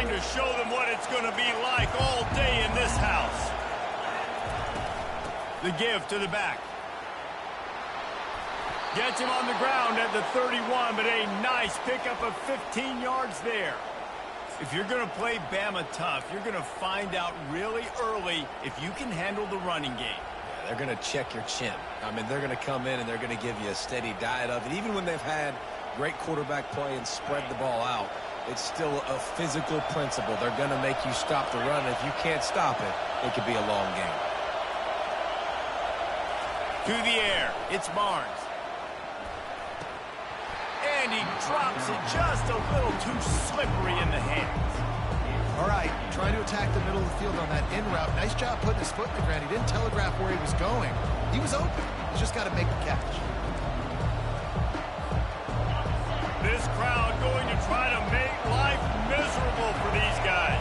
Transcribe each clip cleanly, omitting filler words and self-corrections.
trying to show them what it's going to be like all day in this house. The give to the back. Gets him on the ground at the 31, but a nice pickup of 15 yards there. If you're going to play Bama tough, you're going to find out really early if you can handle the running game. Yeah, they're going to check your chin. I mean, they're going to come in and they're going to give you a steady diet of it. Even when they've had great quarterback play and spread the ball out, it's still a physical principle. They're going to make you stop the run. If you can't stop it, it could be a long game. To the air, it's Barnes. And he drops it just a little too slippery in the hands. All right, trying to attack the middle of the field on that in route. Nice job putting his foot in the ground. He didn't telegraph where he was going. He was open. He's just got to make the catch. This crowd going to try to make life miserable for these guys.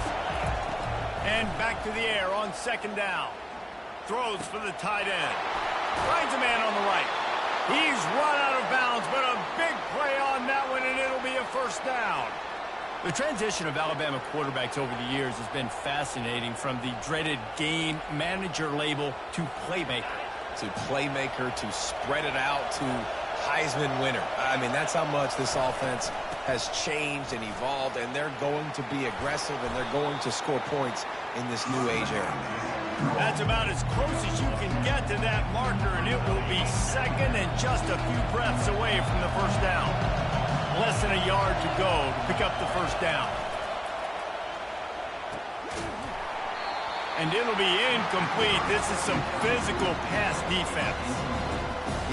And back to the air on second down. Throws for the tight end. Finds a man on the right. He's run out of bounds, but a big play on that one, and it'll be a first down. The transition of Alabama quarterbacks over the years has been fascinating, from the dreaded game manager label to playmaker. To playmaker, to spread it out, to Heisman winner. I mean, that's how much this offense has changed and evolved, and they're going to be aggressive, and they're going to score points in this new age era. That's about as close as you can get to that marker, and it will be second and just a few breaths away from the first down. Less than a yard to go to pick up the first down. And it'll be incomplete. This is some physical pass defense.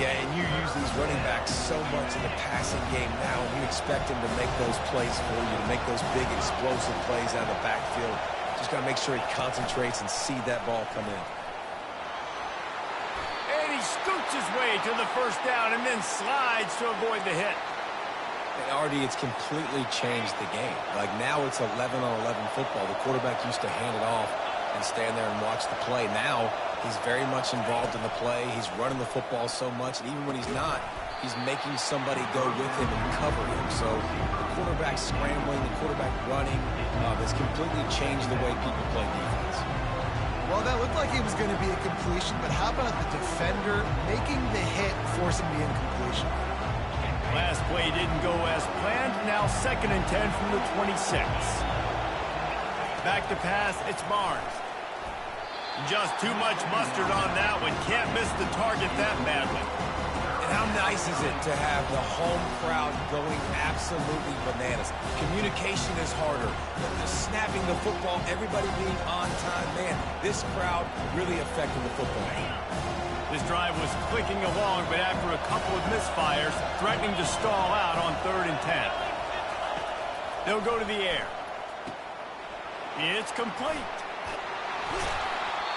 Yeah, and you use these running backs so much in the passing game now, and you expect them to make those plays for you, to make those big explosive plays out of the backfield. Just got to make sure he concentrates and see that ball come in. And he scoots his way to the first down and then slides to avoid the hit. And already it's completely changed the game. Like, now it's 11-on-11 football. The quarterback used to hand it off and stand there and watch the play. Now he's very much involved in the play. He's running the football so much, and even when he's not, he's making somebody go with him and cover him. So the quarterback scrambling, the quarterback running has completely changed the way people play defense. Well, that looked like it was going to be a completion, but how about the defender making the hit, forcing the incompletion? Last play didn't go as planned. Now 2nd and 10 from the 26. Back to pass, it's Barnes. Just too much mustard on that one. Can't miss the target that badly. And how nice is it to have the home crowd going absolutely bananas? Communication is harder. The snapping the football, everybody being on time. Man, this crowd really affected the football game. This drive was clicking along, but after a couple of misfires, threatening to stall out on 3rd and 10. They'll go to the air. It's complete.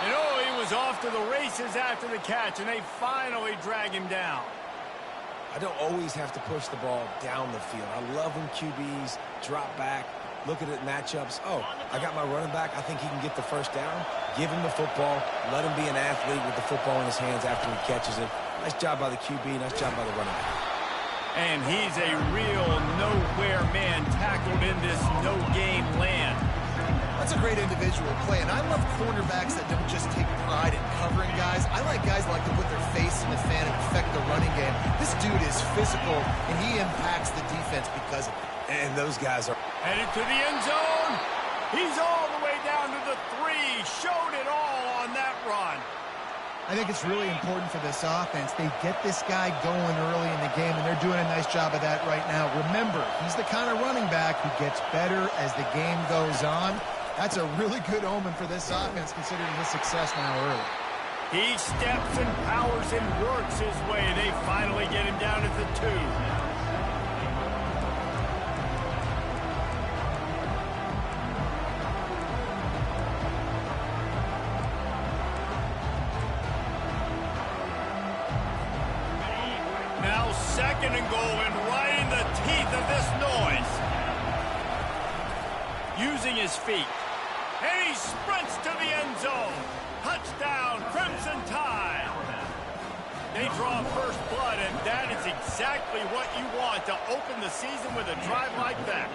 And oh, he was off to the races after the catch, and they finally drag him down. I don't always have to push the ball down the field. I love when QBs drop back, look at it matchups. Oh, I got my running back. I think he can get the first down. Give him the football. Let him be an athlete with the football in his hands after he catches it. Nice job by the QB. Nice job by the running back. And he's a real nowhere man tackled in this no-game land. That's a great individual play, and I love cornerbacks that don't just take pride in covering guys. I like guys that like to put their face in the fan and affect the running game. This dude is physical, and he impacts the defense because of it. And those guys are headed to the end zone. He's all the way down to the 3. Showed it all on that run. I think it's really important for this offense. They get this guy going early in the game, and they're doing a nice job of that right now. Remember, he's the kind of running back who gets better as the game goes on. That's a really good omen for this offense, considering his success now early. He steps and powers and works his way. They finally get him down at the 2. Now 2nd and goal, and right in the teeth of this noise. Using his feet. And he sprints to the end zone. Touchdown, Crimson Tide. They draw first blood, and that is exactly what you want to open the season with a drive like that.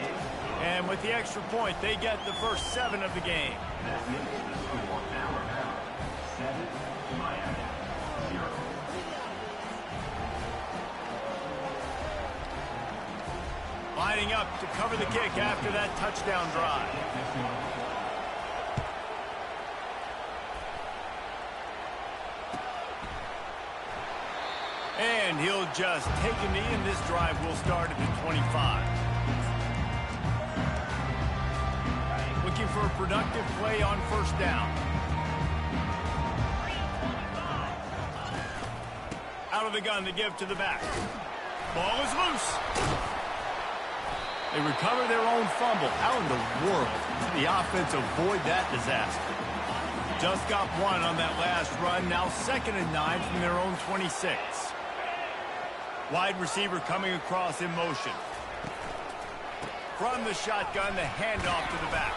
And with the extra point, they get the first 7 of the game. Lining up to cover the kick after that touchdown drive. And he'll just take a knee, and this drive will start at the 25. Looking for a productive play on first down. Out of the gun to give to the back. Ball is loose. They recover their own fumble. How in the world did the offense avoid that disaster? Just got one on that last run. Now 2nd and 9 from their own 26. Wide receiver coming across in motion. From the shotgun, the handoff to the back.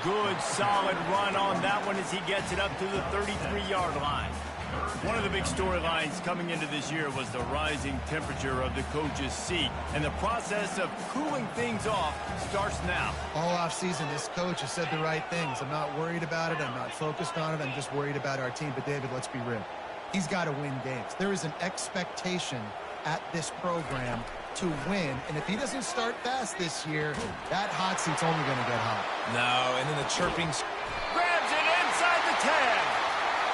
Good, solid run on that one as he gets it up to the 33-yard line. One of the big storylines coming into this year was the rising temperature of the coach's seat, and the process of cooling things off starts now. All offseason, this coach has said the right things. I'm not worried about it. I'm not focused on it. I'm just worried about our team. But, David, let's be real. He's got to win games. There is an expectation at this program to win, and if he doesn't start fast this year, that hot seat's only going to get hot. No, and then the chirping. Grabs it inside the 10.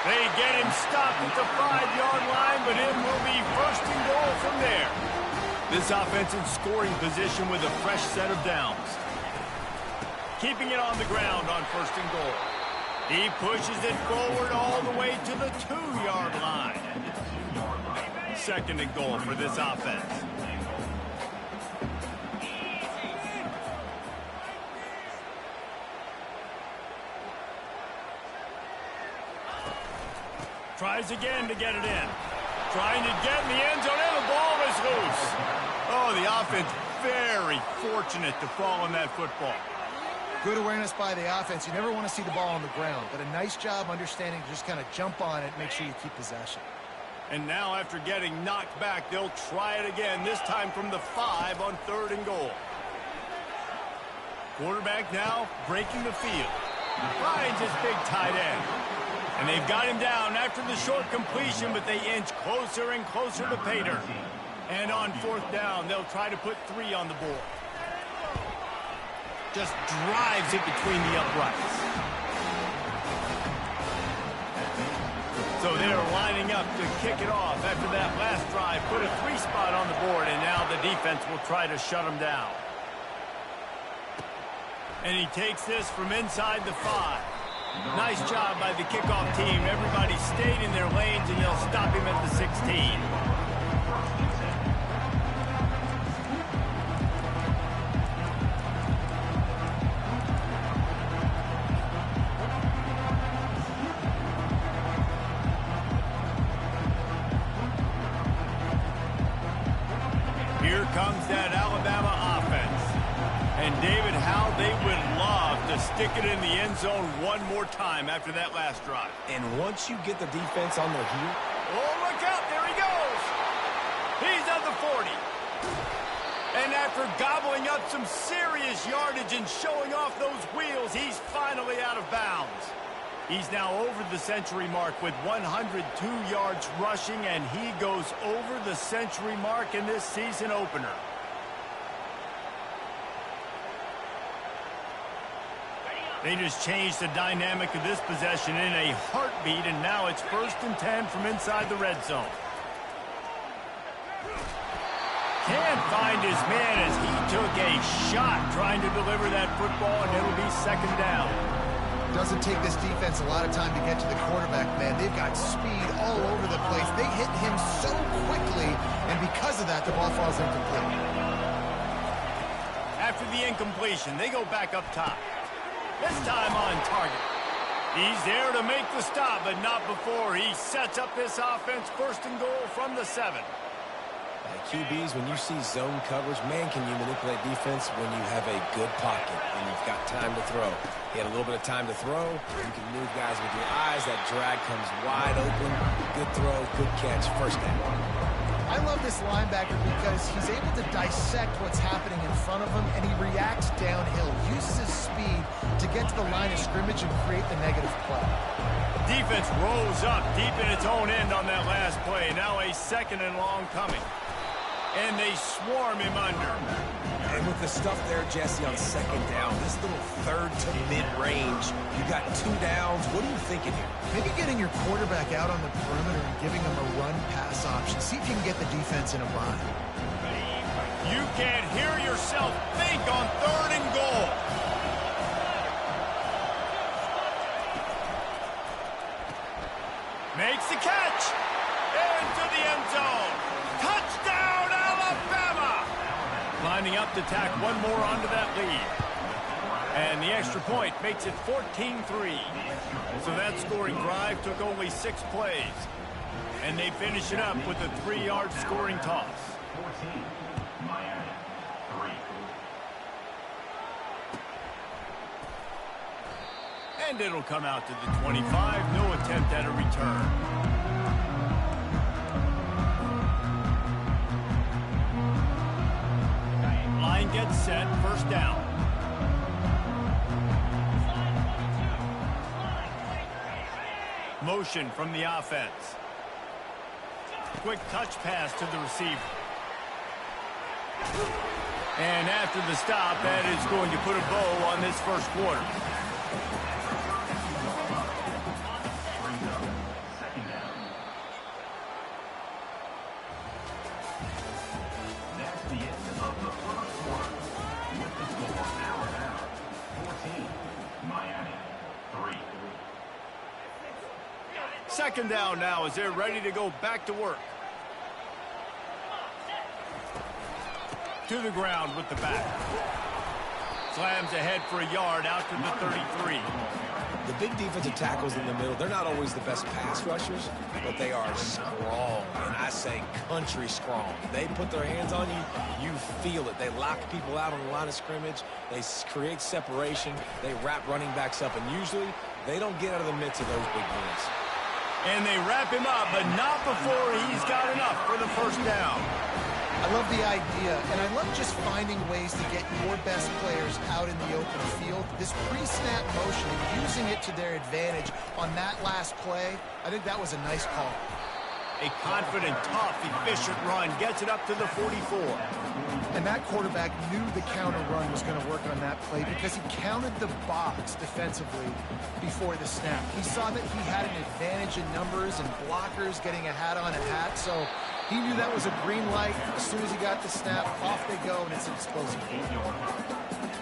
They get him stopped at the 5-yard line, but it will be 1st and goal from there. This offense in scoring position with a fresh set of downs. Keeping it on the ground on 1st and goal. He pushes it forward all the way to the 2-yard line. 2nd and goal for this offense. Tries again to get it in. Trying to get in the end zone, and the ball is loose. Oh, the offense very fortunate to fall on that football. Good awareness by the offense. You never want to see the ball on the ground, but a nice job understanding to just kind of jump on it, make sure you keep possession. And now after getting knocked back, they'll try it again, this time from the 5 on 3rd and goal. Quarterback now breaking the field. Finds his big tight end. And they've got him down after the short completion, but they inch closer and closer to pay dirt. And on 4th down, they'll try to put 3 on the board. Just drives it between the uprights. So they're lining up to kick it off after that last drive. Put a 3 spot on the board, and now the defense will try to shut them down. And he takes this from inside the 5. Nice job by the kickoff team. Everybody stayed in their lanes, and they'll stop him at the 16. Here comes that Alabama offense. And David, how they would love to stick it in the end zone one more time after that last drive. And once you get the defense on their heel. Oh, look out. There he goes. He's at the 40. And after gobbling up some serious yardage and showing off those wheels, he's finally out of bounds. He's now over the century mark with 102 yards rushing, and he goes over the century mark in this season opener. They just changed the dynamic of this possession in a heartbeat, and now it's 1st and 10 from inside the red zone. Can't find his man as he took a shot trying to deliver that football, and it'll be 2nd down. Doesn't take this defense a lot of time to get to the quarterback, man. They've got speed all over the place. They hit him so quickly, and because of that, the ball falls incomplete. After the incompletion, they go back up top. This time on target. He's there to make the stop, but not before he sets up this offense 1st and goal from the 7. QBs, when you see zone coverage, man, can you manipulate defense when you have a good pocket and you've got time to throw. He had a little bit of time to throw. You can move guys with your eyes. That drag comes wide open. Good throw, good catch, first down. I love this linebacker because he's able to dissect what's happening in front of him, and he reacts downhill, uses his speed to get to the line of scrimmage and create the negative play. Defense rolls up deep in its own end on that last play. Now a 2nd and long coming. And they swarm him under. And with the stuff there, Jesse, on 2nd down, this little 3rd to mid-range, you got 2 downs. What are you thinking here? Maybe getting your quarterback out on the perimeter and giving him a run-pass option. See if you can get the defense in a bind. You can't hear yourself think on 3rd and goal. Makes the catch. Into the end zone. Touchdown, Alabama! Lining up to tack one more onto that lead. And the extra point makes it 14-3. So that scoring drive took only 6 plays. And they finish it up with a 3-yard scoring toss. 14, Miami, 3. And it'll come out to the 25. No attempt at a return. Line gets set, first down. Motion from the offense. Quick touch pass to the receiver. And after the stop, that is going to put a bow on this first quarter. Second down now as they're ready to go back to work. To the ground with the back. Slams ahead for a yard out to the 33. The big defensive tackles in the middle, they're not always the best pass rushers, but they are strong, and I say country strong. They put their hands on you, you feel it. They lock people out on the line of scrimmage. They create separation. They wrap running backs up, and usually they don't get out of the midst of those big boys. And they wrap him up, but not before he's got enough for the first down. I love the idea, and I love just finding ways to get your best players out in the open field. This pre-snap motion and using it to their advantage on that last play, I think that was a nice call. A confident, tough, efficient run gets it up to the 44. And that quarterback knew the counter run was going to work on that play because he counted the box defensively before the snap. He saw that he had an advantage in numbers and blockers getting a hat on a hat, so he knew that was a green light. As soon as he got the snap, off they go, and it's an explosive game.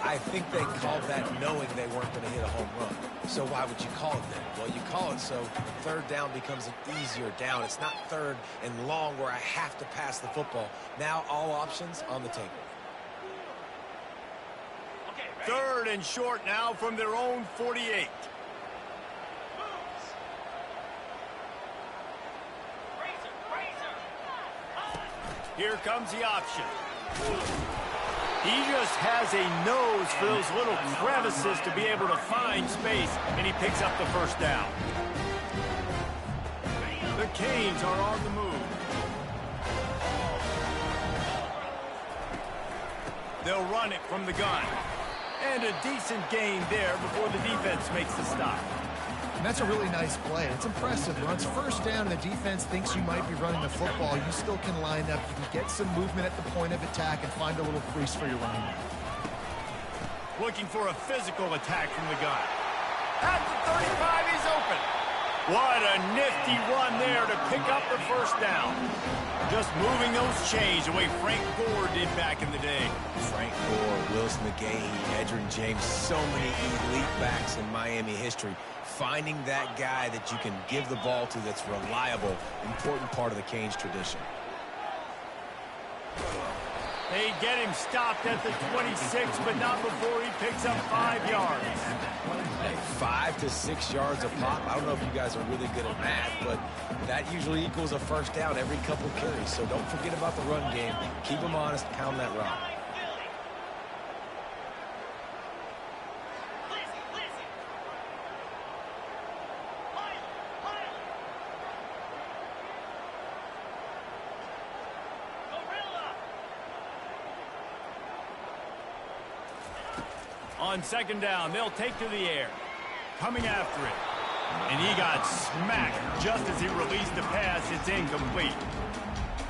I think they called that knowing they weren't going to hit a home run. So why would you call it then? Well, you call it so 3rd down becomes an easier down. It's not 3rd and long where I have to pass the football. Now all options on the table. 3rd and short now from their own 48. Here comes the option. He just has a nose for those little crevices to be able to find space, and he picks up the first down. The Canes are on the move. They'll run it from the gun. And a decent gain there before the defense makes the stop. And that's a really nice play. It's impressive. When it's first down and the defense thinks you might be running the football, you still can line up. You can get some movement at the point of attack and find a little crease for your running back. Looking for a physical attack from the gun. At the 35, he's open. What a nifty run there to pick up the first down. Just moving those chains the way Frank Gore did back in the day. Frank Gore, Willis McGahee, Edgerrin James, so many elite backs in Miami history. Finding that guy that you can give the ball to that's reliable, important part of the Canes tradition. They get him stopped at the 26, but not before he picks up 5 yards. Hey, 5 to 6 yards a pop. I don't know if you guys are really good at math, but that usually equals a first down every couple carries. So don't forget about the run game. Keep them honest. Pound that rock. On second down, they'll take to the air. Coming after it. And he got smacked just as he released the pass. It's incomplete.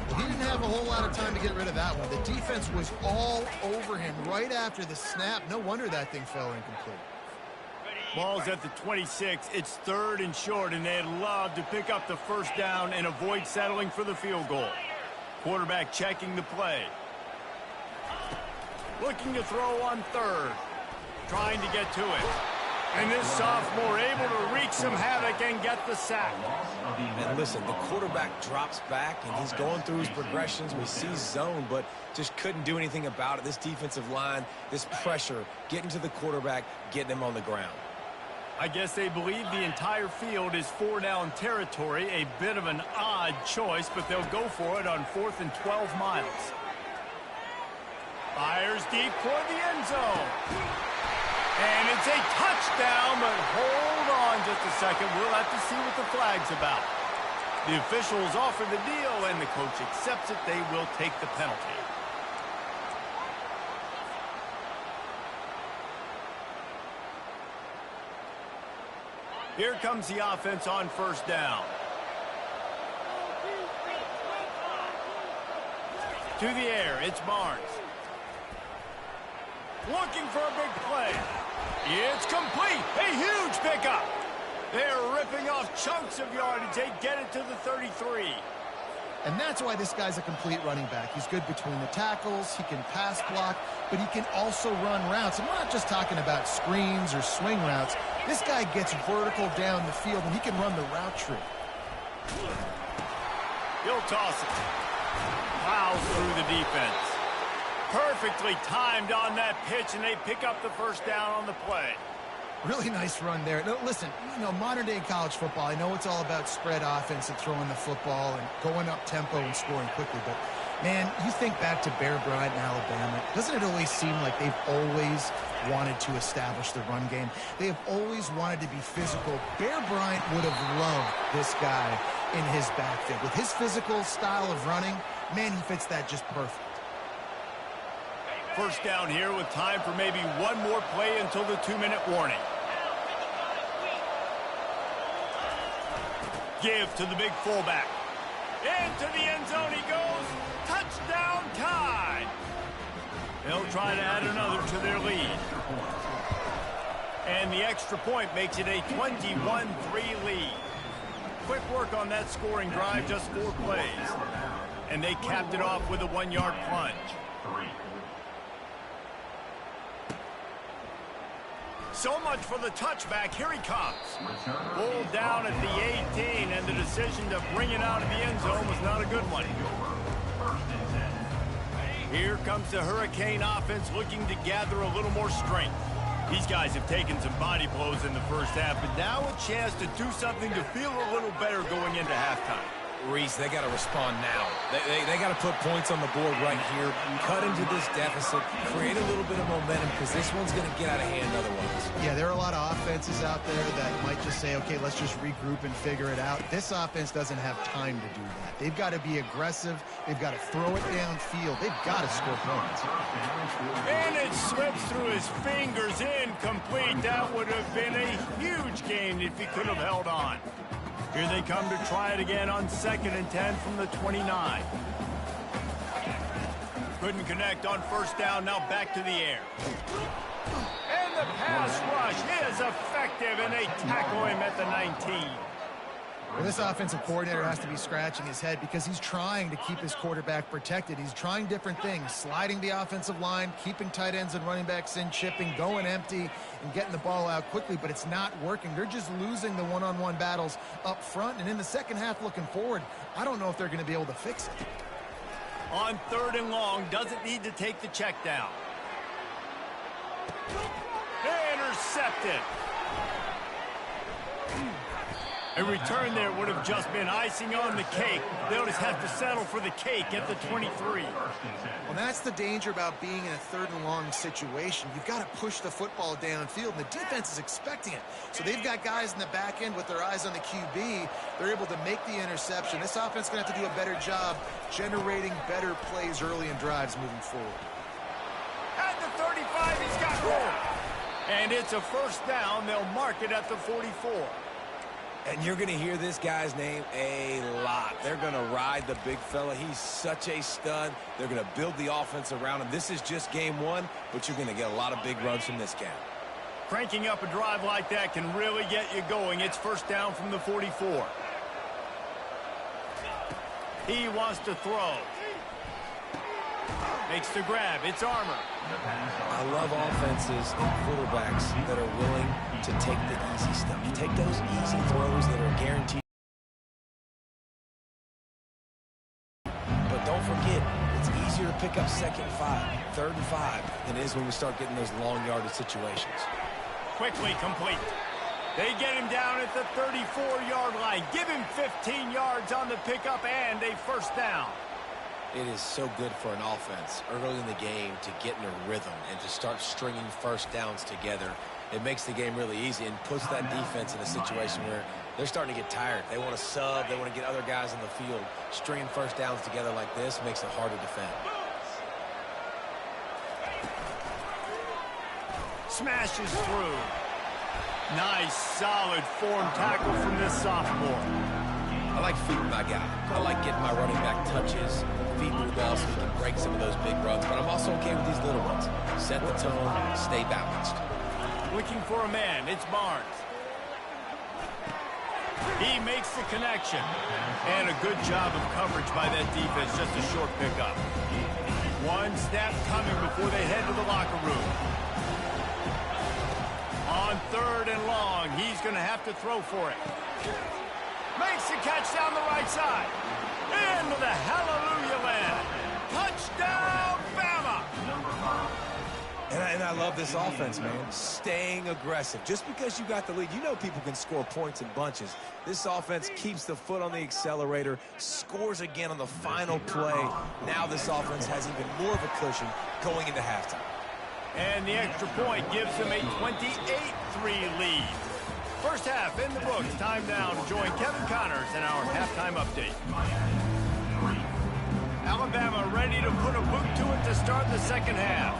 Well, he didn't have a whole lot of time to get rid of that one. The defense was all over him right after the snap. No wonder that thing fell incomplete. Ball's at the 26. It's 3rd and short, and they'd love to pick up the first down and avoid settling for the field goal. Quarterback checking the play. Looking to throw on 3rd. Trying to get to it. And this sophomore able to wreak some havoc and get the sack. And listen, the quarterback drops back, and he's going through his progressions. We see zone, but just couldn't do anything about it. This defensive line, this pressure, getting to the quarterback, getting him on the ground. I guess they believe the entire field is 4-down territory. A bit of an odd choice, but they'll go for it on 4th and 12 miles. Fires deep toward the end zone. And it's a touchdown, but hold on just a second. We'll have to see what the flag's about. The officials offer the deal, and the coach accepts it. They will take the penalty. Here comes the offense on first down. To the air, it's Barnes. Looking for a big play. It's complete. A huge pickup. They're ripping off chunks of yardage. They get it to the 33. And that's why this guy's a complete running back. He's good between the tackles. He can pass block, but he can also run routes. And we're not just talking about screens or swing routes. This guy gets vertical down the field, and he can run the route tree. He'll toss it. Plows through the defense. Perfectly timed on that pitch, and they pick up the first down on the play. Really nice run there. No, listen, modern-day college football, I know it's all about spread offense and throwing the football and going up tempo and scoring quickly, but, man, you think back to Bear Bryant in Alabama, doesn't it always seem like they've always wanted to establish the run game? They have always wanted to be physical. Bear Bryant would have loved this guy in his backfield. With his physical style of running, man, he fits that just perfect. First down here with time for maybe one more play until the 2-minute warning. Give to the big fullback. Into the end zone he goes. Touchdown Tide. They'll try to add another to their lead. And the extra point makes it a 21-3 lead. Quick work on that scoring drive, just 4 plays. And they capped it off with a 1-yard plunge. So much for the touchback. Here he comes. Pulled down at the 18, and the decision to bring it out of the end zone was not a good one. Here comes the Hurricane offense looking to gather a little more strength. These guys have taken some body blows in the first half, but now a chance to do something to feel a little better going into halftime. Reese, they got to respond now. They got to put points on the board right here, cut into this deficit, create a little bit of momentum, because this one's going to get out of hand otherwise. Yeah, there are a lot of offenses out there that might just say, okay, let's just regroup and figure it out. This offense doesn't have time to do that. They've got to be aggressive. They've got to throw it downfield. They've got to score points. And it slips through his fingers, incomplete. That would have been a huge gain if he could have held on. Here they come to try it again on 2nd and 10 from the 29. Couldn't connect on first down, now back to the air. And the pass rush is effective, and they tackle him at the 19. Well, this offensive coordinator has to be scratching his head because he's trying to keep his quarterback protected. He's trying different things, sliding the offensive line, keeping tight ends and running backs in, chipping, going empty, and getting the ball out quickly, but it's not working. They're just losing the one-on-one battles up front, and in the second half looking forward, I don't know if they're going to be able to fix it. On 3rd and long, doesn't need to take the check down. Intercepted. A return there would have just been icing on the cake. They'll just have to settle for the cake at the 23. Well, that's the danger about being in a 3rd and long situation. You've got to push the football downfield, and the defense is expecting it. So they've got guys in the back end with their eyes on the QB. They're able to make the interception. This offense is going to have to do a better job generating better plays early in drives moving forward. At the 35, he's got room. And it's a 1st down. They'll mark it at the 44. And you're going to hear this guy's name a lot. They're going to ride the big fella. He's such a stud. They're going to build the offense around him. This is just game 1, but you're going to get a lot of big runs from this guy. Cranking up a drive like that can really get you going. It's 1st down from the 44. He wants to throw. Makes the grab. It's Armour. I love offenses and quarterbacks that are willing to take the easy stuff. Take those easy throws that are guaranteed. But don't forget, it's easier to pick up 2nd and 5, 3rd and 5 than it is when we start getting those long yardage situations. Quickly complete. They get him down at the 34-yard line. Give him 15 yards on the pickup and a 1st down. It is so good for an offense early in the game to get in a rhythm and to start stringing 1st downs together. It makes the game really easy and puts that defense in a situation where they're starting to get tired. They want to sub. They want to get other guys in the field. Stringing 1st downs together like this makes it hard to defend. Smashes through. Nice, solid form tackle from this sophomore. I like feeding my guy. I like getting my running back touches, feeding the ball so he can break some of those big runs. But I'm also okay with these little ones. Set the tone, stay balanced. Looking for a man. It's Barnes. He makes the connection. And a good job of coverage by that defense. Just a short pickup. One snap coming before they head to the locker room. On 3rd and long, he's going to have to throw for it. Makes the catch down the right side. Into the hallelujah land. Touchdown, Bama! And I love this offense, man. Staying aggressive. Just because you got the lead, you know people can score points in bunches. This offense keeps the foot on the accelerator, scores again on the final play. Now this offense has even more of a cushion going into halftime. And the extra point gives them a 28-3 lead. 1st half in the books. Time now to join Kevin Connors in our halftime update. Alabama ready to put a boot to it to start the 2nd half.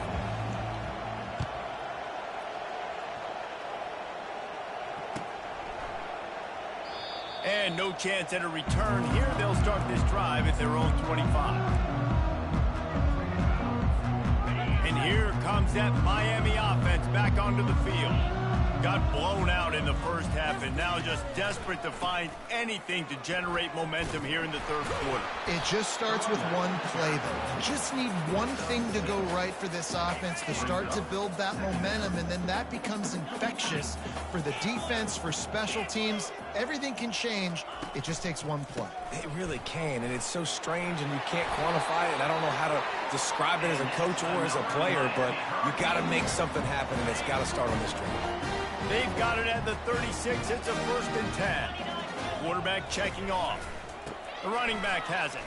And no chance at a return here. They'll start this drive at their own 25. And here comes that Miami offense back onto the field. Got blown out in the 1st half and now just desperate to find anything to generate momentum here in the 3rd quarter. It just starts with one play, though. You just need one thing to go right for this offense to start to build that momentum, and then that becomes infectious for the defense, for special teams. Everything can change. It just takes one play. It really can, and it's so strange, and you can't quantify it. And I don't know how to describe it as a coach or as a player, but you got to make something happen, and it's got to start on this drive. They've got it at the 36. It's a 1st and 10. Quarterback checking off. The running back has it.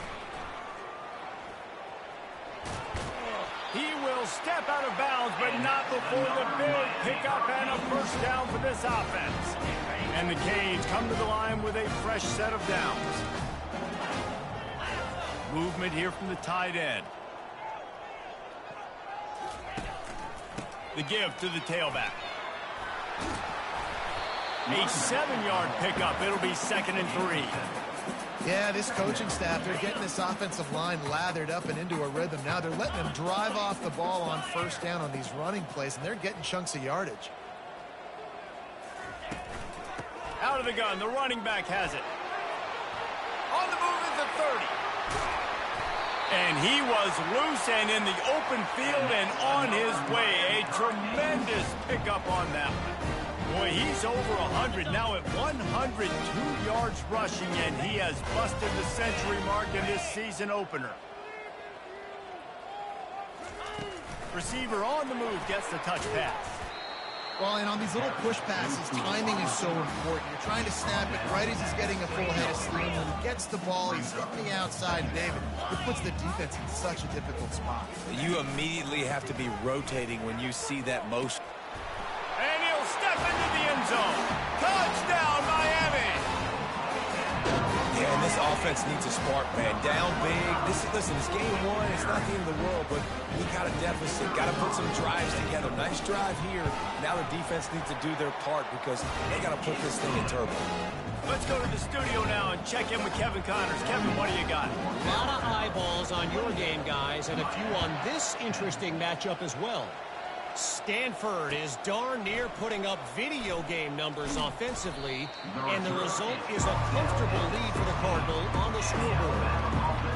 He will step out of bounds, but not before the big pickup and a 1st down for this offense. And the Canes come to the line with a fresh set of downs. Movement here from the tight end. The give to the tailback. A 7-yard pickup. It'll be 2nd and 3. Yeah, this coaching staff, they're getting this offensive line lathered up and into a rhythm. Now they're letting them drive off the ball on 1st down on these running plays, and they're getting chunks of yardage. Out of the gun, the running back has it. On the move at the 30. And he was loose and in the open field and on his way. A tremendous pickup on that one. Boy, he's over 100, now at 102 yards rushing, and he has busted the century mark in this season opener. Receiver on the move gets the touch pass. Well, and on these little push passes, timing is so important. You're trying to snap it right as he's getting a full head of steam. When he gets the ball, he's hitting the outside, David. It puts the defense in such a difficult spot. You immediately have to be rotating when you see that motion. And he'll step into the end zone. Touchdown, Miami! Yeah, and this offense needs a spark, man. Down big. Listen, it's game one. It's not the end of the world, but we got a deficit. Got to put some drives together. Nice drive here. Now the defense needs to do their part because they got to put this thing in turbo. Let's go to the studio now and check in with Kevin Connors. Kevin, what do you got? A lot of eyeballs on your game, guys, and a few on this interesting matchup as well. Stanford is darn near putting up video game numbers offensively, and the result is a comfortable lead for the Cardinal on the scoreboard.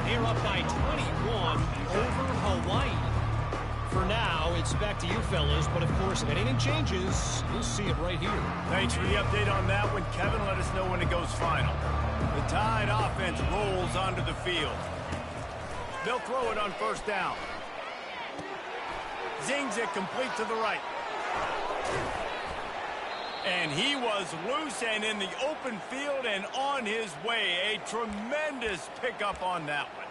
They're up by 21 over Hawaii. For now, it's back to you fellas, but of course, if anything changes, you'll see it right here. Thanks for the update on that one, Kevin. Let us know when it goes final. The Tide offense rolls onto the field. They'll throw it on first down. Zings it complete to the right. And he was loose and in the open field and on his way. A tremendous pickup on that one.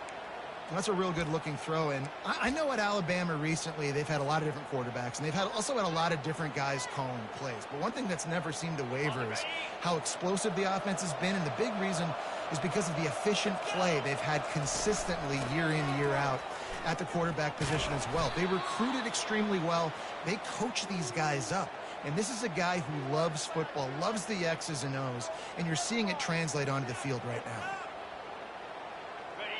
That's a real good-looking throw. And I know at Alabama recently they've had a lot of different quarterbacks, and they've also had a lot of different guys calling plays. But one thing that's never seemed to waver is how explosive the offense has been, and the big reason is because of the efficient play they've had consistently year in, year out at the quarterback position as well. They recruited extremely well. They coach these guys up. And this is a guy who loves football, loves the X's and O's, and you're seeing it translate onto the field right now.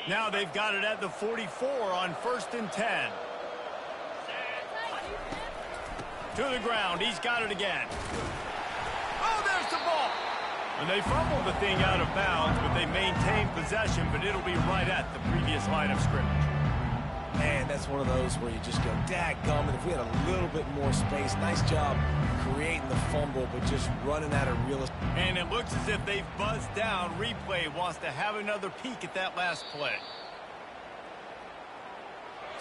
Now they've got it at the 44 on 1st and 10. To the ground. He's got it again. Oh, there's the ball. And they fumbled the thing out of bounds, but they maintain possession, but it'll be right at the previous line of scrimmage. Man, that's one of those where you just go, dadgummit, if we had a little bit more space. Nice job creating the fumble, but just running out of real estate. And it looks as if they've buzzed down. Replay wants to have another peek at that last play.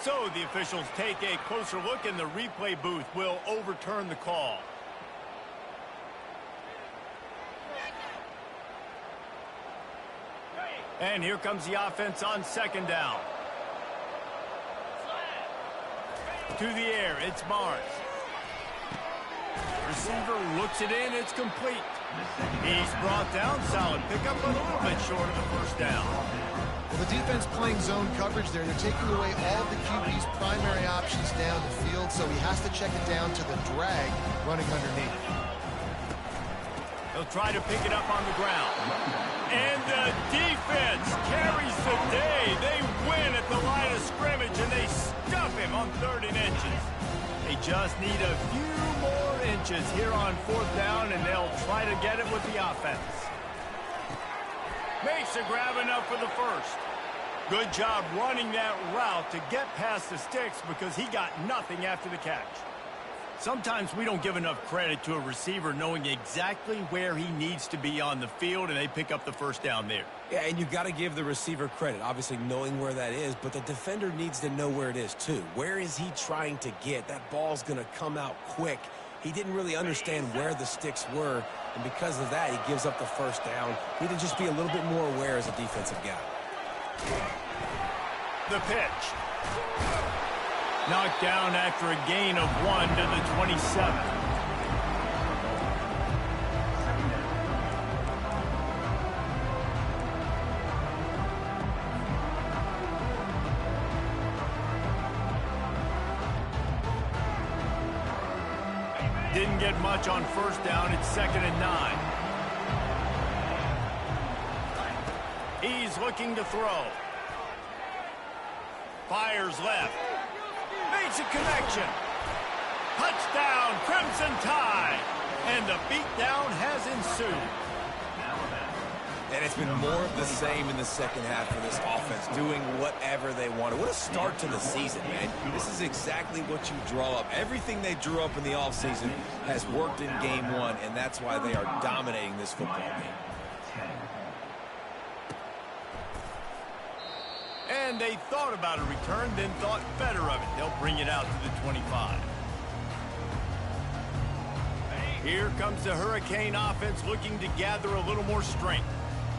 So the officials take a closer look, and the replay booth will overturn the call. And here comes the offense on 2nd down. To the air, it's Barnes. Receiver looks it in, it's complete. He's brought down, solid pickup, but a little bit short of the first down. Well, the defense playing zone coverage there. They're taking away all the QB's primary options down the field, so he has to check it down to the drag running underneath. They'll try to pick it up on the ground. And the defense carries the day. They win at the line of scrimmage, and they stuff him on 3rd and inches. They just need a few more inches here on 4th down, and they'll try to get it with the offense. Makes a grab enough for the first. Good job running that route to get past the sticks because he got nothing after the catch. Sometimes we don't give enough credit to a receiver knowing exactly where he needs to be on the field, and they pick up the first down there. Yeah, and you got to give the receiver credit, obviously knowing where that is, but the defender needs to know where it is too. Where is he trying to get? That ball's going to come out quick. He didn't really understand where the sticks were, and because of that, he gives up the first down. He need to just be a little bit more aware as a defensive guy. The pitch. Knocked down after a gain of 1 to the 27. Didn't get much on first down. It's 2nd and 9. He's looking to throw. Fires left. Makes a connection. Touchdown, Crimson Tide. And the beatdown has ensued. And it's been more of the same in the second half for this offense, doing whatever they wanted. What a start to the season, man. This is exactly what you draw up. Everything they drew up in the offseason has worked in game one, and that's why they are dominating this football game. And they thought about a return, then thought better of it. They'll bring it out to the 25. Here comes the Hurricane offense looking to gather a little more strength.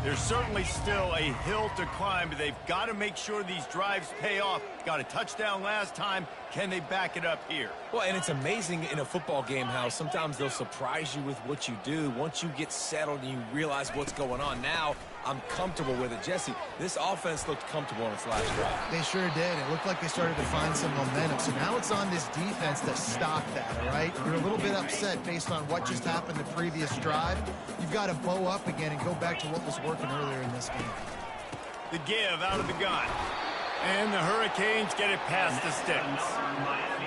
There's certainly still a hill to climb, but they've got to make sure these drives pay off. Got a touchdown last time. Can they back it up here? Well, and it's amazing in a football game how sometimes they'll surprise you with what you do. Once you get settled and you realize what's going on, now I'm comfortable with it. Jesse, this offense looked comfortable in its last drive. They sure did. It looked like they started to find some momentum. So now it's on this defense to stop that, all right? You're a little bit upset based on what just happened the previous drive. You've got to bow up again and go back to what was working earlier in this game. The give out of the gun. And the Hurricanes get it past the sticks.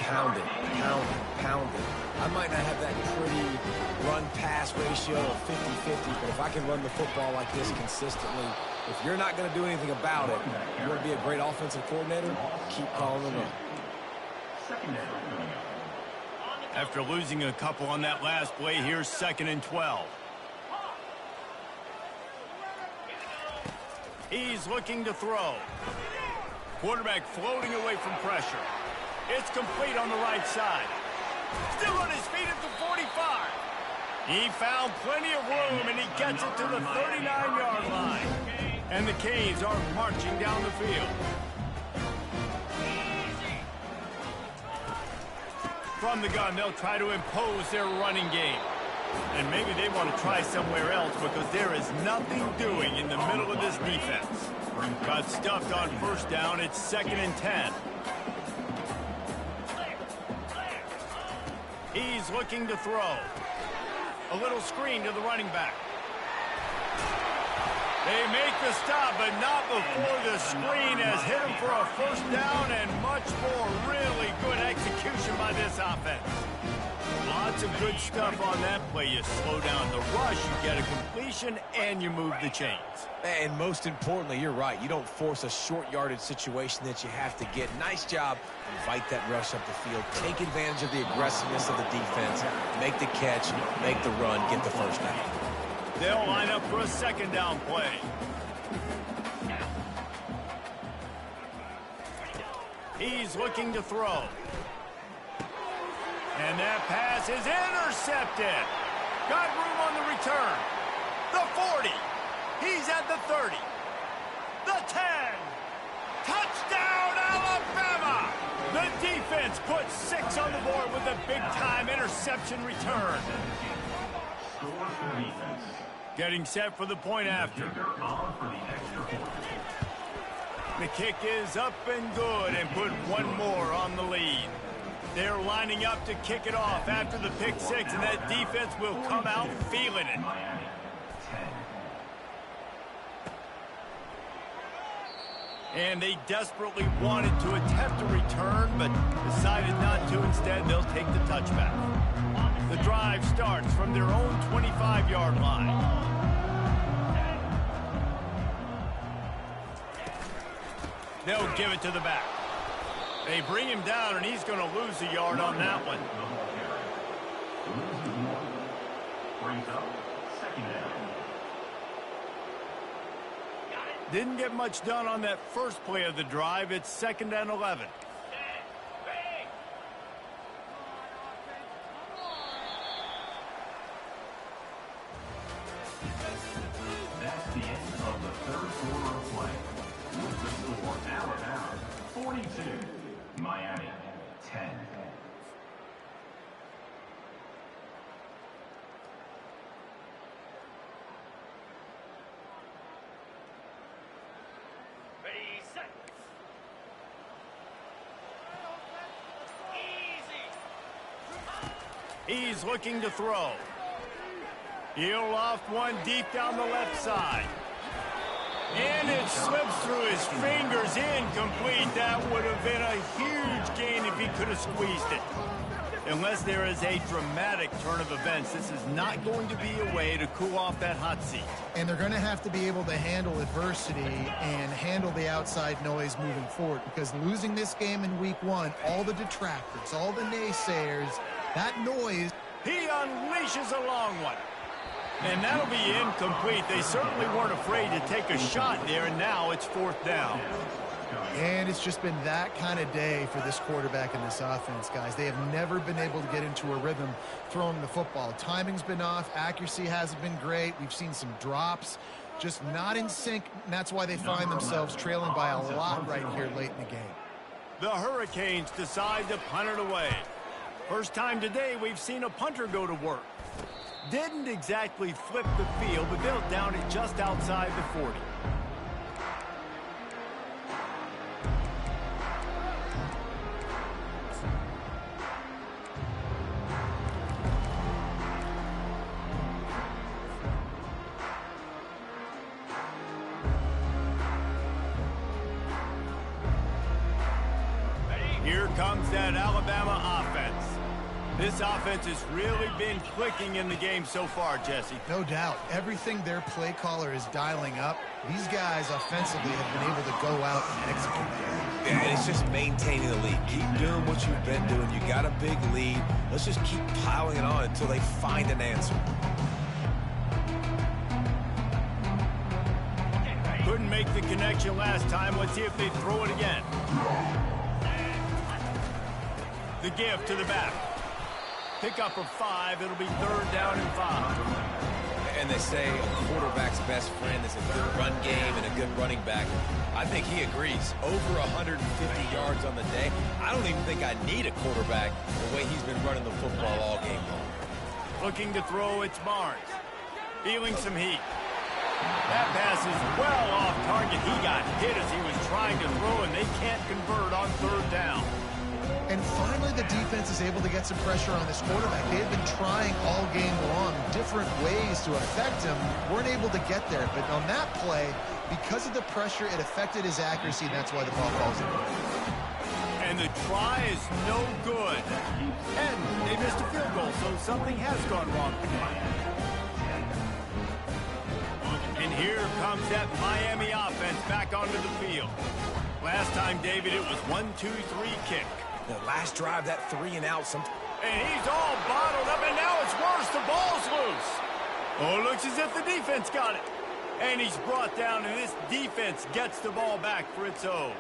Pound it, pound it, pound it. I might not have that pretty run-pass ratio of 50-50, but if I can run the football like this consistently, if you're not going to do anything about it, you want to be a great offensive coordinator, keep calling the run. After losing a couple on that last play, here's 2nd and 12. He's looking to throw. Quarterback floating away from pressure. It's complete on the right side. Still on his feet at the 45. He found plenty of room, and he gets it to the 39-yard line. And the Canes are marching down the field. From the gun, they'll try to impose their running game. And maybe they want to try somewhere else because there is nothing doing in the middle of this defense. Got stuffed on 1st down. It's 2nd and 10. He's looking to throw. A little screen to the running back. They make the stop, but not before the screen has hit him for a 1st down, and much more really good execution by this offense. Lots of good stuff on that play. You slow down the rush, you get a completion, and you move the chains. And most importantly, you're right. You don't force a short yardage situation that you have to get. Nice job. Invite that rush up the field. Take advantage of the aggressiveness of the defense. Make the catch, make the run, get the 1st down. They'll line up for a 2nd down play. He's looking to throw. And that pass is intercepted. Got room on the return. The 40. He's at the 30. The 10. Touchdown, Alabama! The defense puts 6 on the board with a big-time interception return. Getting set for the point after. The kick is up and good and put 1 more on the lead. They're lining up to kick it off after the pick 6, and that defense will come out feeling it. And they desperately wanted to attempt a return, but decided not to. Instead, they'll take the touchback. The drive starts from their own 25-yard line. They'll give it to the back. They bring him down, and he's going to lose a yard on that one. Didn't get much done on that first play of the drive. It's 2nd and 11. That's the end of the 3rd quarter of play. With the score, Alabama 42, Miami 10. He's looking to throw. He'll loft one deep down the left side. And it slips through his fingers, incomplete. That would have been a huge gain if he could have squeezed it. Unless there is a dramatic turn of events, this is not going to be a way to cool off that hot seat. And they're going to have to be able to handle adversity and handle the outside noise moving forward, because losing this game in week 1, all the detractors, all the naysayers, that noise. He unleashes a long one. And that'll be incomplete. They certainly weren't afraid to take a shot there, and now it's 4th down. And it's just been that kind of day for this quarterback and this offense, guys. They have never been able to get into a rhythm throwing the football. Timing's been off. Accuracy hasn't been great. We've seen some drops. Just not in sync, and that's why they find themselves trailing by a lot right here late in the game. The Hurricanes decide to punt it away. First time today we've seen a punter go to work. Didn't exactly flip the field, but they'll down it just outside the 40. Here comes that Alabama offense. This offense has really been clicking in the game so far, Jesse. No doubt. Everything their play caller is dialing up, these guys offensively have been able to go out and execute. Yeah, and it's just maintaining the lead. Keep doing what you've been doing. You got a big lead. Let's just keep piling it on until they find an answer. Couldn't make the connection last time. Let's see if they throw it again. The give to the back. Pickup of 5. It'll be 3rd down and 5. And they say a quarterback's best friend is a good run game and a good running back. I think he agrees. Over 150 yards on the day. I don't even think I need a quarterback the way he's been running the football all game long. Looking to throw, it's Barnes. Feeling some heat. That pass is well off target. He got hit as he was trying to throw, and they can't convert on 3rd down. And finally, the defense is able to get some pressure on this quarterback. They have been trying all game long different ways to affect him. Weren't able to get there. But on that play, because of the pressure, it affected his accuracy, and that's why the ball falls in. And the try is no good. And they missed a field goal, so something has gone wrong today. And here comes that Miami offense back onto the field. Last time, David, it was 1-2-3 kick. The last drive, that 3 and out. And he's all bottled up, and now it's worse. The ball's loose. Oh, it looks as if the defense got it. And he's brought down, and this defense gets the ball back for its own.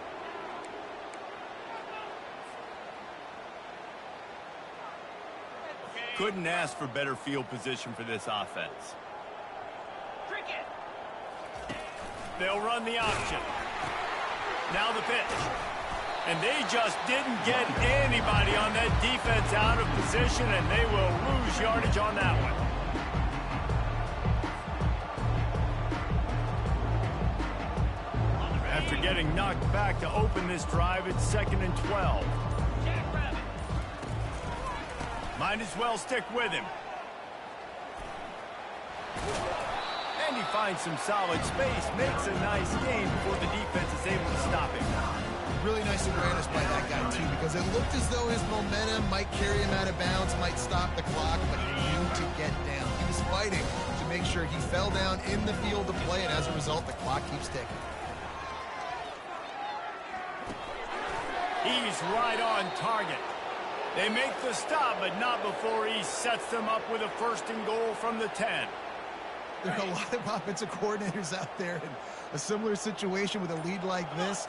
Couldn't ask for better field position for this offense. They'll run the option. Now the pitch. And they just didn't get anybody on that defense out of position, and they will lose yardage on that one. After getting knocked back to open this drive, it's 2nd and 12. Might as well stick with him. And he finds some solid space, makes a nice gain before the defense is able to stop him. Really nice awareness by that guy, too, because it looked as though his momentum might carry him out of bounds, might stop the clock, but he knew to get down. He was fighting to make sure he fell down in the field of play, and as a result, the clock keeps ticking. He's right on target. They make the stop, but not before he sets them up with a 1st and goal from the 10. There are a lot of offensive coordinators out there in a similar situation with a lead like this.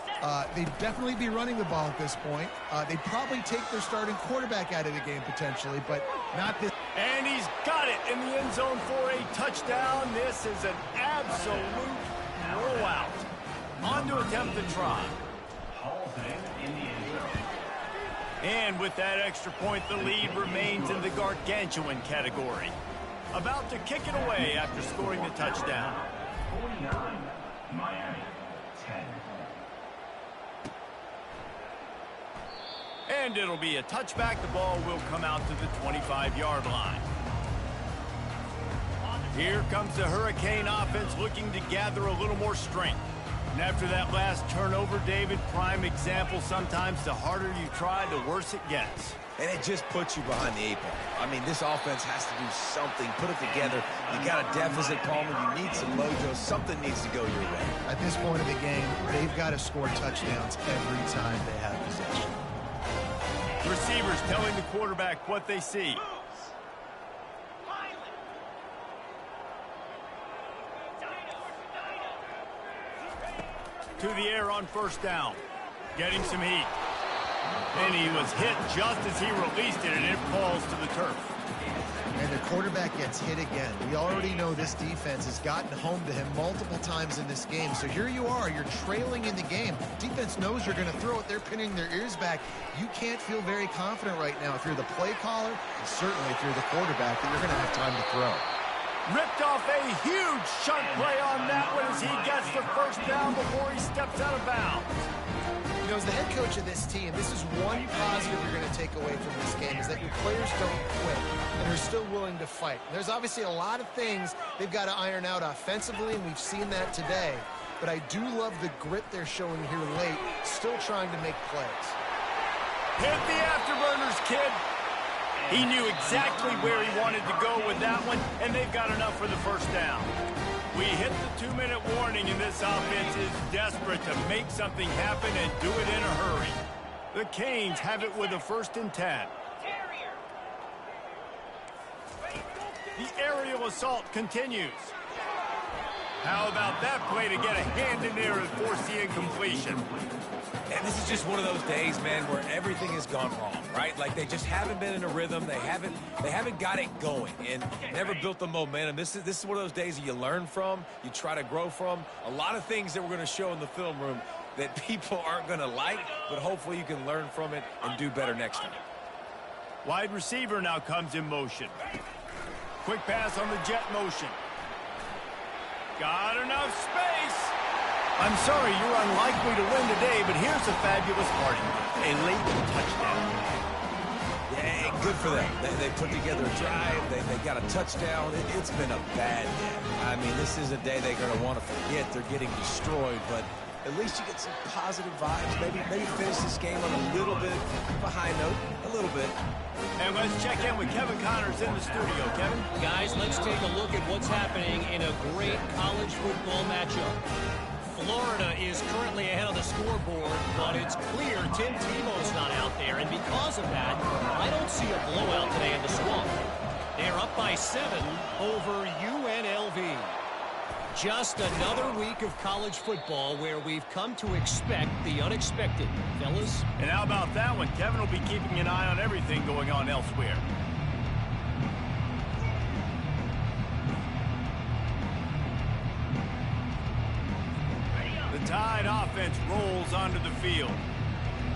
They'd definitely be running the ball at this point. They'd probably take their starting quarterback out of the game potentially, but not this. And he's got it in the end zone for a touchdown. This is an absolute blowout. On to attempt the try. And with that extra point, the lead remains in the gargantuan category. About to kick it away after scoring the touchdown. 49, Miami, 10. And it'll be a touchback. The ball will come out to the 25-yard line. Here comes the Hurricane offense looking to gather a little more strength. And after that last turnover, David, prime example, sometimes the harder you try, the worse it gets. And it just puts you behind the 8 ball. I mean, this offense has to do something, put it together. You got a deficit, Palmer. You need some mojo. Something needs to go your way. At this point of the game, they've got to score touchdowns every time they have possession. Receivers telling the quarterback what they see. to the air on first down. Getting some heat. And he was hit just as he released it, and it falls to the turf. And the quarterback gets hit again. We already know this defense has gotten home to him multiple times in this game. So here you are, you're trailing in the game. Defense knows you're going to throw it. They're pinning their ears back. You can't feel very confident right now if you're the play caller, and certainly if you're the quarterback, that you're going to have time to throw. Ripped off a huge chunk play on that one as he gets the first down before he steps out of bounds. You know, as the head coach of this team, this is one positive you're going to take away from this game, is that your players don't quit and are still willing to fight. There's obviously a lot of things they've got to iron out offensively, and we've seen that today. But I do love the grit they're showing here late, still trying to make plays. Hit the afterburners, kid. He knew exactly where he wanted to go with that one, and they've got enough for the first down. We hit the 2-minute warning, and this offense is desperate to make something happen and do it in a hurry. The Canes have it with a 1st and 10. The aerial assault continues. How about that play to get a hand in there and force the incompletion? And this is just one of those days, man, where everything has gone wrong, right? Like they just haven't been in a rhythm. They haven't got it going and never built the momentum. This is one of those days that you learn from, you try to grow from. A lot of things that we're going to show in the film room that people aren't going to like, but hopefully you can learn from it and do better next time. Wide receiver now comes in motion. Quick pass on the jet motion. Got enough space. I'm sorry you're unlikely to win today, but here's a fabulous party. A late touchdown. Yeah, good for them. They put together a drive. They got a touchdown. It's been a bad day. I mean, this is a day they're going to want to forget. They're getting destroyed, but at least you get some positive vibes. Maybe finish this game on a little bit of a high note. A little bit. And let's check in with Kevin Connors in the studio. Kevin? Guys, let's take a look at what's happening in a great college football matchup. Florida is currently ahead of the scoreboard, but it's clear Tim Tebow's not out there, and because of that, I don't see a blowout today in the Swamp. They're up by 7 over UNLV. Just another week of college football where we've come to expect the unexpected, fellas. And how about that one? Kevin will be keeping an eye on everything going on elsewhere. The Tide offense rolls onto the field.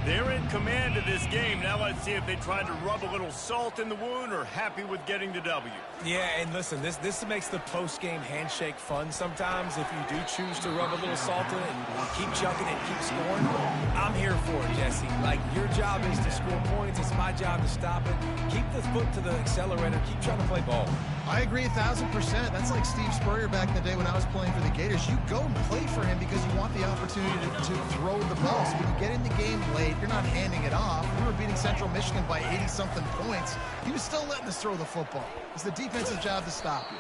They're in command of this game. Now let's see if they try to rub a little salt in the wound or happy with getting the W. Yeah, and listen, this makes the post-game handshake fun sometimes if you do choose to rub a little salt in it and keep chucking it and keep scoring. I'm here for it, Jesse. Like, your job is to score points. It's my job to stop it. Keep the foot to the accelerator. Keep trying to play ball. I agree 1,000%. That's like Steve Spurrier back in the day when I was playing for the Gators. You go and play for him because you want the opportunity to throw the ball. So when you get in the game late, you're not handing it off. We were beating Central Michigan by 80-something points. He was still letting us throw the football. It's the defense's job to stop you.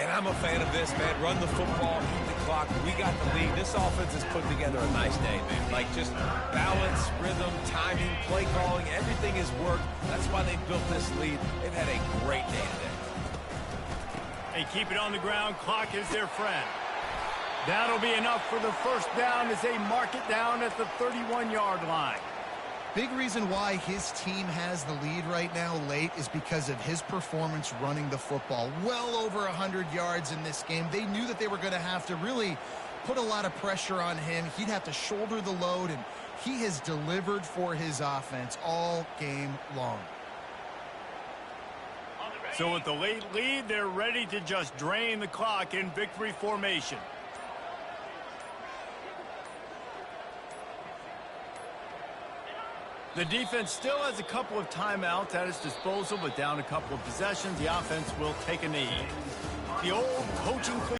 And I'm a fan of this, man. Run the football, keep the clock. We got the lead. This offense has put together a nice day, man. Like, just balance, rhythm, timing, play calling, everything has worked. That's why they built this lead. They've had a great day today. They keep it on the ground. Clock is their friend. That'll be enough for the first down as they mark it down at the 31-yard line. Big reason why his team has the lead right now late is because of his performance running the football. Well over 100 yards in this game. They knew that they were going to have to really put a lot of pressure on him. He'd have to shoulder the load, and he has delivered for his offense all game long. So with the late lead, they're ready to just drain the clock in victory formation. The defense still has a couple of timeouts at its disposal, but down a couple of possessions, the offense will take a knee. The old coaching